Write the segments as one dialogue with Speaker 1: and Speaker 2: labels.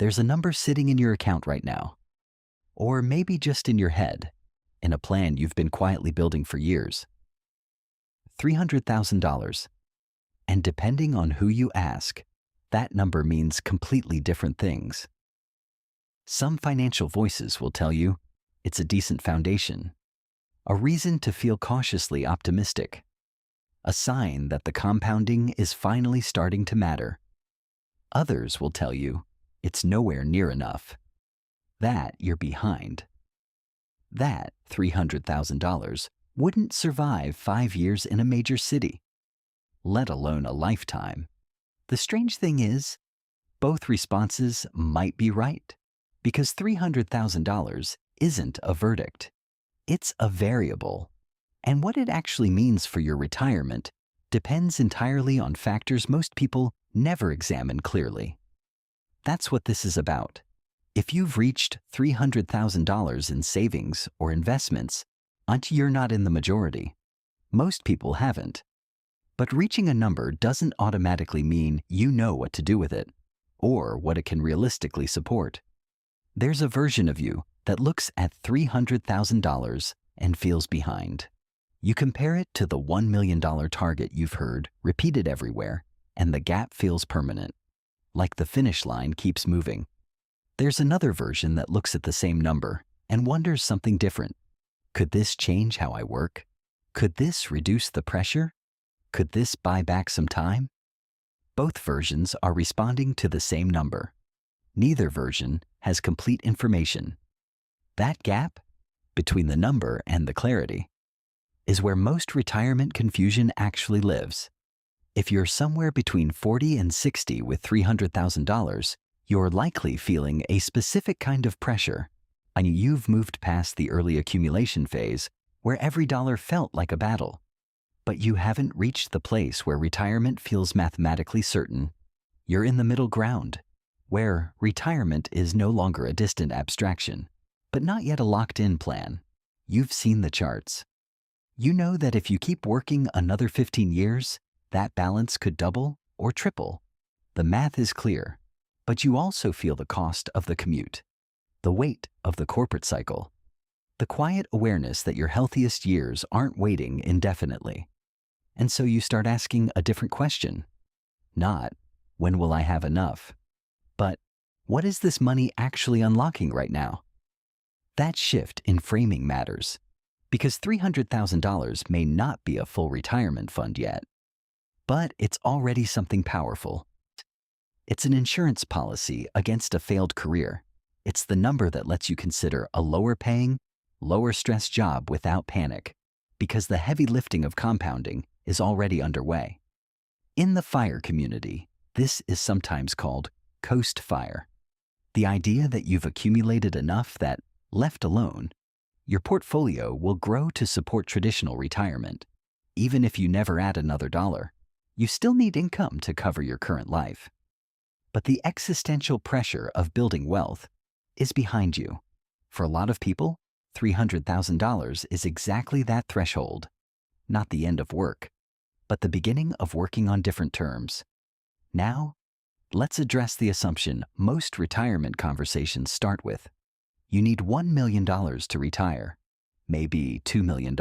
Speaker 1: There's a number sitting in your account right now, or maybe just in your head, in a plan you've been quietly building for years. $300,000. And depending on who you ask, that number means completely different things. Some financial voices will tell you it's a decent foundation, a reason to feel cautiously optimistic, a sign that the compounding is finally starting to matter. Others will tell you it's nowhere near enough, that you're behind, that $300,000 wouldn't survive 5 years in a major city, let alone a lifetime. The strange thing is, both responses might be right, because $300,000 isn't a verdict. It's a variable. And what it actually means for your retirement depends entirely on factors most people never examine clearly. That's what this is about. If you've reached $300,000 in savings or investments, you're not in the majority. Most people haven't. But reaching a number doesn't automatically mean you know what to do with it, or what it can realistically support. There's a version of you that looks at $300,000 and feels behind. You compare it to the $1 million target you've heard repeated everywhere, and the gap feels permanent, like the finish line keeps moving. There's another version that looks at the same number and wonders something different. Could this change how I work? Could this reduce the pressure? Could this buy back some time? Both versions are responding to the same number. Neither version has complete information. That gap, between the number and the clarity, is where most retirement confusion actually lives. If you're somewhere between 40 and 60 with $300,000, you're likely feeling a specific kind of pressure, and you've moved past the early accumulation phase where every dollar felt like a battle. But you haven't reached the place where retirement feels mathematically certain. You're in the middle ground, where retirement is no longer a distant abstraction, but not yet a locked-in plan. You've seen the charts. You know that if you keep working another 15 years, that balance could double or triple. The math is clear, but you also feel the cost of the commute, the weight of the corporate cycle, the quiet awareness that your healthiest years aren't waiting indefinitely. And so you start asking a different question. Not, when will I have enough? But, what is this money actually unlocking right now? That shift in framing matters, because $300,000 may not be a full retirement fund yet, but it's already something powerful. It's an insurance policy against a failed career. It's the number that lets you consider a lower-paying, lower-stress job without panic, because the heavy lifting of compounding is already underway. In the FIRE community, this is sometimes called coast FIRE. The idea that you've accumulated enough that, left alone, your portfolio will grow to support traditional retirement. Even if you never add another dollar, you still need income to cover your current life. But the existential pressure of building wealth is behind you. For a lot of people, $300,000 is exactly that threshold. Not the end of work, but the beginning of working on different terms. Now, let's address the assumption most retirement conversations start with. You need $1 million to retire, maybe $2 million.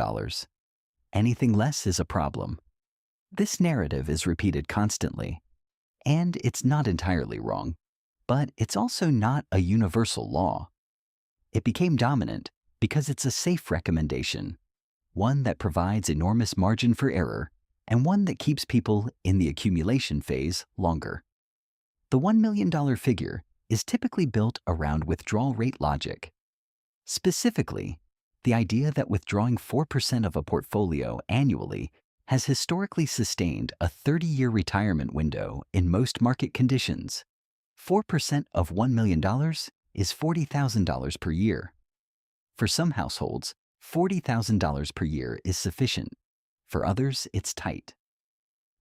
Speaker 1: Anything less is a problem. This narrative is repeated constantly, and it's not entirely wrong, but it's also not a universal law. It became dominant because it's a safe recommendation, one that provides enormous margin for error, and one that keeps people in the accumulation phase longer. The $1 million figure is typically built around withdrawal rate logic. Specifically, the idea that withdrawing 4% of a portfolio annually has historically sustained a 30-year retirement window in most market conditions. 4% of $1 million is $40,000 per year. For some households, $40,000 per year is sufficient. For others, it's tight.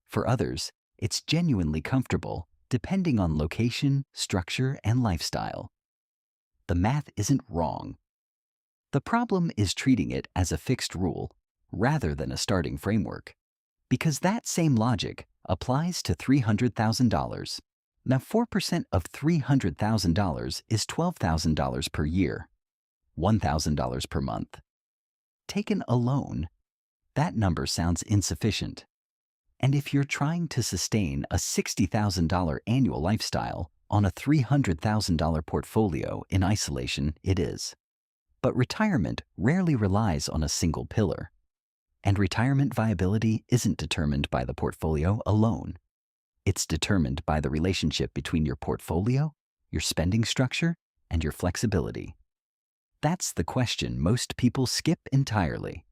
Speaker 1: For others, it's genuinely comfortable, depending on location, structure, and lifestyle. The math isn't wrong. The problem is treating it as a fixed rule rather than a starting framework, because that same logic applies to $300,000. Now, 4% of $300,000 is $12,000 per year, $1,000 per month. Taken alone, that number sounds insufficient. And if you're trying to sustain a $60,000 annual lifestyle on a $300,000 portfolio in isolation, it is. But retirement rarely relies on a single pillar. And retirement viability isn't determined by the portfolio alone. It's determined by the relationship between your portfolio, your spending structure, and your flexibility. That's the question most people skip entirely.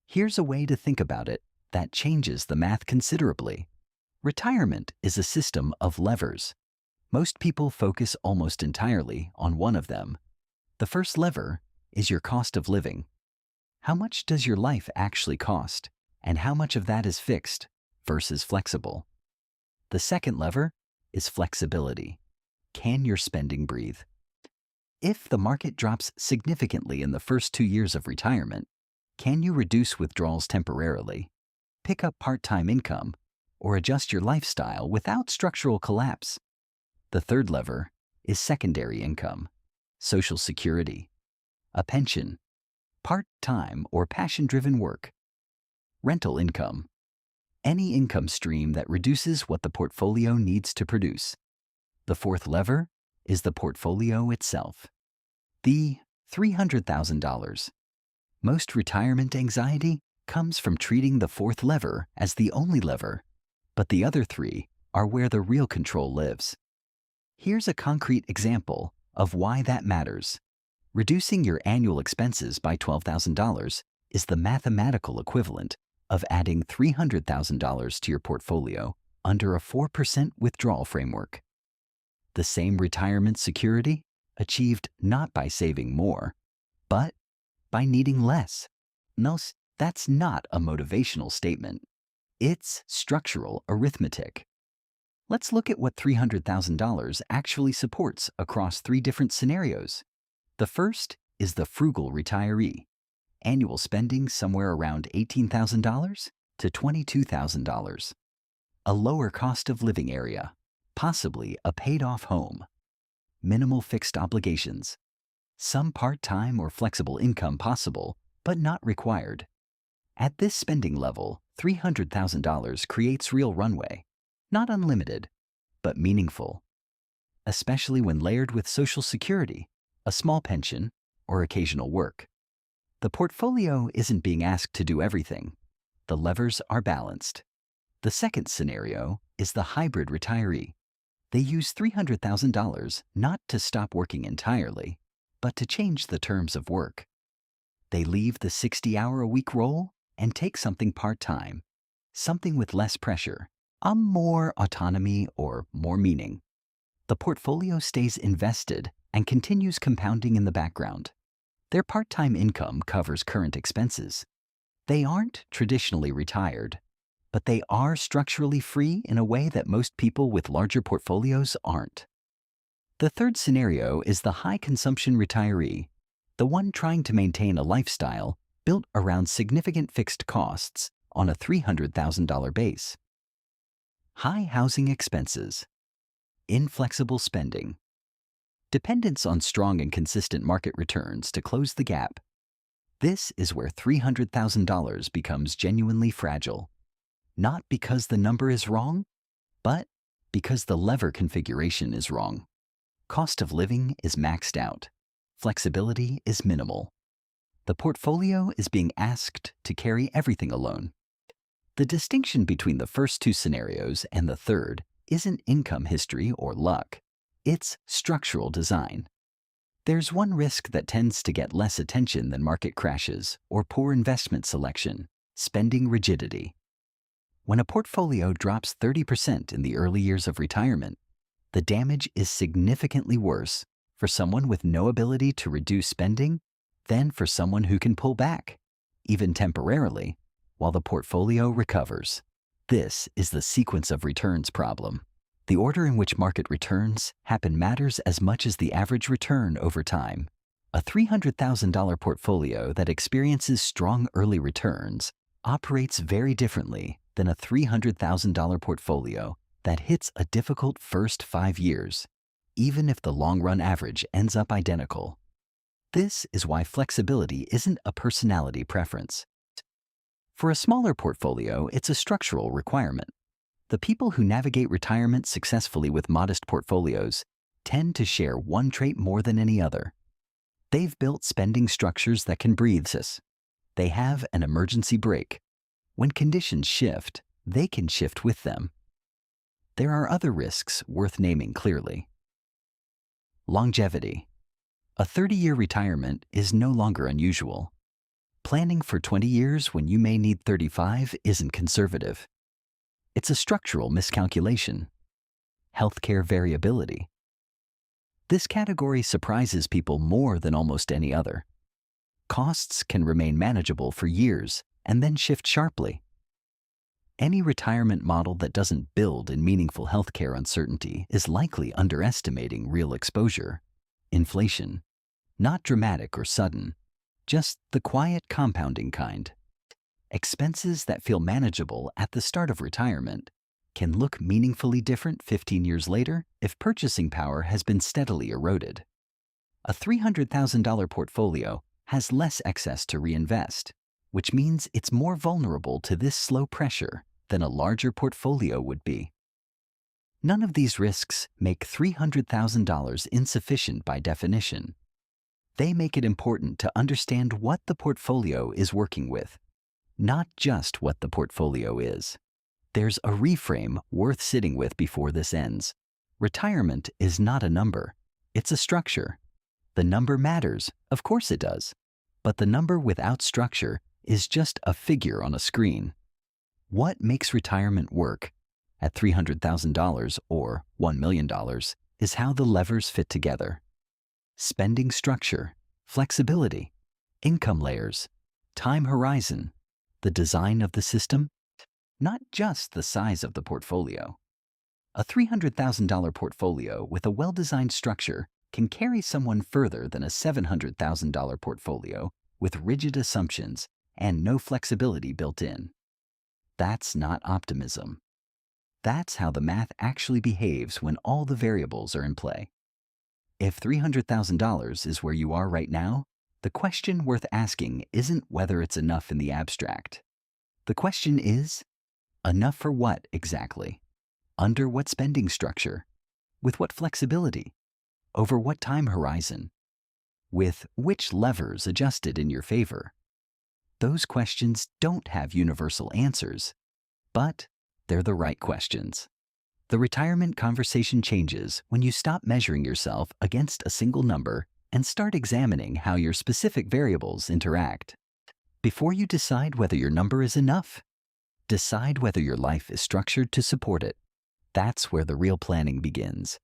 Speaker 1: Here's a way to think about it that changes the math considerably. Retirement is a system of levers. Most people focus almost entirely on one of them. The first lever is your cost of living. How much does your life actually cost, and how much of that is fixed versus flexible? The second lever is flexibility. Can your spending breathe? If the market drops significantly in the first 2 years of retirement, can you reduce withdrawals temporarily, pick up part-time income, or adjust your lifestyle without structural collapse? The third lever is secondary income, Social Security, a pension, part-time or passion-driven work, rental income, any income stream that reduces what the portfolio needs to produce. The fourth lever is the portfolio itself, the $300,000. Most retirement anxiety comes from treating the fourth lever as the only lever, but the other three are where the real control lives. Here's a concrete example of why that matters. Reducing your annual expenses by $12,000 is the mathematical equivalent of adding $300,000 to your portfolio under a 4% withdrawal framework. The same retirement security achieved not by saving more, but by needing less. No, that's not a motivational statement. It's structural arithmetic. Let's look at what $300,000 actually supports across 3 different scenarios. The first is the frugal retiree. Annual spending somewhere around $18,000 to $22,000. A lower cost of living area, possibly a paid-off home. Minimal fixed obligations. Some part-time or flexible income possible, but not required. At this spending level, $300,000 creates real runway. Not unlimited, but meaningful. Especially when layered with Social Security, a small pension, or occasional work. The portfolio isn't being asked to do everything. The levers are balanced. The second scenario is the hybrid retiree. They use $300,000 not to stop working entirely, but to change the terms of work. They leave the 60-hour-a-week role and take something part-time, something with less pressure, more autonomy or more meaning. The portfolio stays invested and continues compounding in the background. Their part-time income covers current expenses. They aren't traditionally retired, but they are structurally free in a way that most people with larger portfolios aren't. The third scenario is the high-consumption retiree, the one trying to maintain a lifestyle built around significant fixed costs on a $300,000 base. High housing expenses, inflexible spending, dependence on strong and consistent market returns to close the gap. This is where $300,000 becomes genuinely fragile. Not because the number is wrong, but because the lever configuration is wrong. Cost of living is maxed out. Flexibility is minimal. The portfolio is being asked to carry everything alone. The distinction between the first 2 scenarios and the third isn't income history or luck. It's structural design. There's one risk that tends to get less attention than market crashes or poor investment selection: spending rigidity. When a portfolio drops 30% in the early years of retirement, the damage is significantly worse for someone with no ability to reduce spending than for someone who can pull back, even temporarily, while the portfolio recovers. This is the sequence of returns problem. The order in which market returns happen matters as much as the average return over time. A $300,000 portfolio that experiences strong early returns operates very differently than a $300,000 portfolio that hits a difficult first 5 years, even if the long-run average ends up identical. This is why flexibility isn't a personality preference. For a smaller portfolio, it's a structural requirement. The people who navigate retirement successfully with modest portfolios tend to share one trait more than any other. They've built spending structures that can breathe. They have an emergency brake. When conditions shift, they can shift with them. There are other risks worth naming clearly. Longevity. A 30-year retirement is no longer unusual. Planning for 20 years when you may need 35 isn't conservative. It's a structural miscalculation. Healthcare variability. This category surprises people more than almost any other. Costs can remain manageable for years and then shift sharply. Any retirement model that doesn't build in meaningful healthcare uncertainty is likely underestimating real exposure. Inflation. Not dramatic or sudden, just the quiet compounding kind. Expenses that feel manageable at the start of retirement can look meaningfully different 15 years later if purchasing power has been steadily eroded. A $300,000 portfolio has less excess to reinvest, which means it's more vulnerable to this slow pressure than a larger portfolio would be. None of these risks make $300,000 insufficient by definition. They make it important to understand what the portfolio is working with, not just what the portfolio is. There's a reframe worth sitting with before this ends. Retirement is not a number, it's a structure. The number matters, of course it does, but the number without structure is just a figure on a screen. What makes retirement work at $300,000 or $1 million is how the levers fit together. Spending structure, flexibility, income layers, time horizon, the design of the system, not just the size of the portfolio. A $300,000 portfolio with a well-designed structure can carry someone further than a $700,000 portfolio with rigid assumptions and no flexibility built in. That's not optimism. That's how the math actually behaves when all the variables are in play. If $300,000 is where you are right now, the question worth asking isn't whether it's enough in the abstract. The question is, enough for what exactly? Under what spending structure? With what flexibility? Over what time horizon? With which levers adjusted in your favor? Those questions don't have universal answers, but they're the right questions. The retirement conversation changes when you stop measuring yourself against a single number and start examining how your specific variables interact. Before you decide whether your number is enough, decide whether your life is structured to support it. That's where the real planning begins.